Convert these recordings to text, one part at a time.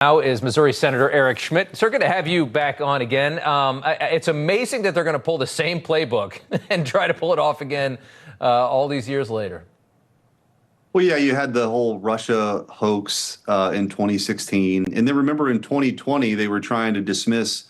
Now is Missouri Senator Eric Schmitt. Sir, good to have you back on again. It's amazing that they're going to pull the same playbook and try to pull it off again all these years later. Well, yeah, you had the whole Russia hoax in 2016. And then remember in 2020, they were trying to dismiss,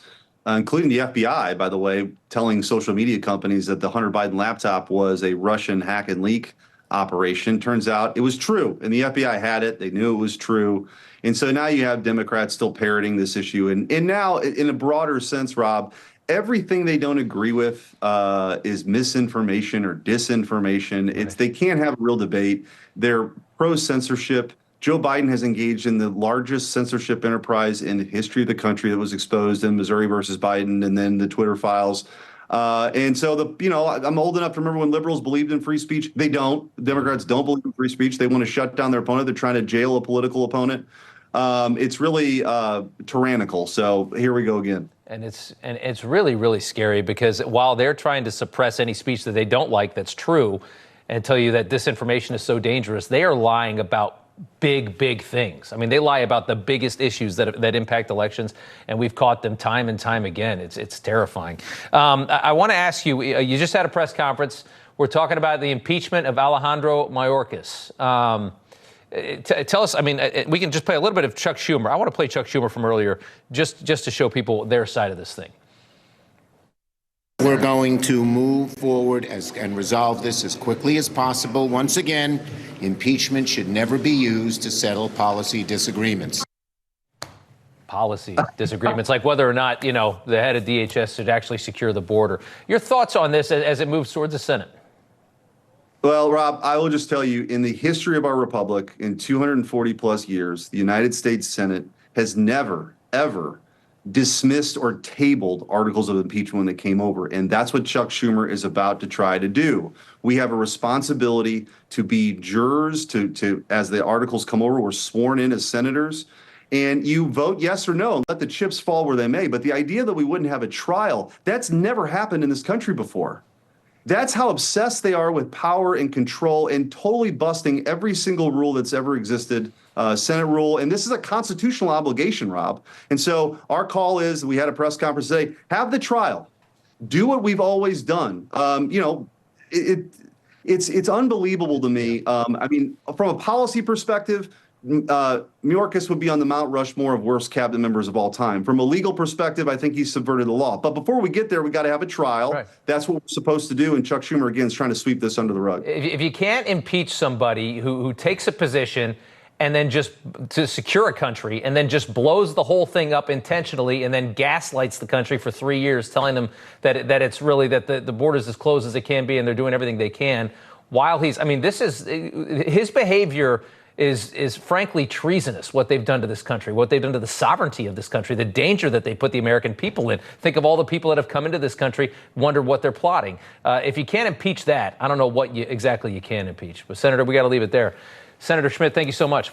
including the FBI, by the way, telling social media companies that the Hunter Biden laptop was a Russian hack and leak operation. Turns out it was true. And the FBI had it. They knew it was true. And so now you have Democrats still parroting this issue. And now, in a broader sense, Rob, everything they don't agree with is misinformation or disinformation. Right. They can't have a real debate. They're pro-censorship. Joe Biden has engaged in the largest censorship enterprise in the history of the country that was exposed in Missouri versus Biden and then the Twitter files. And so I'm old enough to remember when liberals believed in free speech. They don't. Democrats don't believe in free speech. They want to shut down their opponent. They're trying to jail a political opponent. It's really tyrannical. So here we go again. And it's really, really scary because while they're trying to suppress any speech that they don't like that's true and tell you that disinformation is so dangerous, they are lying about big things. I mean, they lie about the biggest issues that impact elections, and we've caught them time and time again. It's terrifying. I want to ask you, you just had a press conference. We're talking about the impeachment of Alejandro Mayorkas. Tell us, I mean, we can just play a little bit of Chuck Schumer. I want to play Chuck Schumer from earlier just to show people their side of this thing. We're going to move forward and resolve this as quickly as possible. Once again, impeachment should never be used to settle policy disagreements. Policy disagreements, like whether or not, the head of DHS should actually secure the border. Your thoughts on this as it moves towards the Senate? Well, Rob, I will just tell you, in the history of our republic, in 240 plus years, the United States Senate has never, ever dismissed or tabled articles of impeachment when they came over. And that's what Chuck Schumer is about to try to do. We have a responsibility to be jurors, to as the articles come over, we're sworn in as senators. And you vote yes or no and let the chips fall where they may. But the idea that we wouldn't have a trial, that's never happened in this country before. That's how obsessed they are with power and control and totally busting every single rule that's ever existed, Senate rule. And this is a constitutional obligation, Rob. And so our call is, we had a press conference today, have the trial. Do what we've always done. It's unbelievable to me. I mean, from a policy perspective, Mayorkas would be on the Mount Rushmore of worst cabinet members of all time. From a legal perspective, I think he's subverted the law. But before we get there, we got to have a trial. Right. That's what we're supposed to do. And Chuck Schumer, again, is trying to sweep this under the rug. If you can't impeach somebody who takes a position and then just to secure a country and then just blows the whole thing up intentionally and then gaslights the country for 3 years, telling them that it's really that the border's as closed as it can be and they're doing everything they can while his behavior is frankly treasonous, what they've done to this country, what they've done to the sovereignty of this country, the danger that they put the American people in. Think of all the people that have come into this country, wonder what they're plotting. If you can't impeach that, I don't know what exactly you can impeach. But, Senator, we got to leave it there. Senator Schmitt, thank you so much.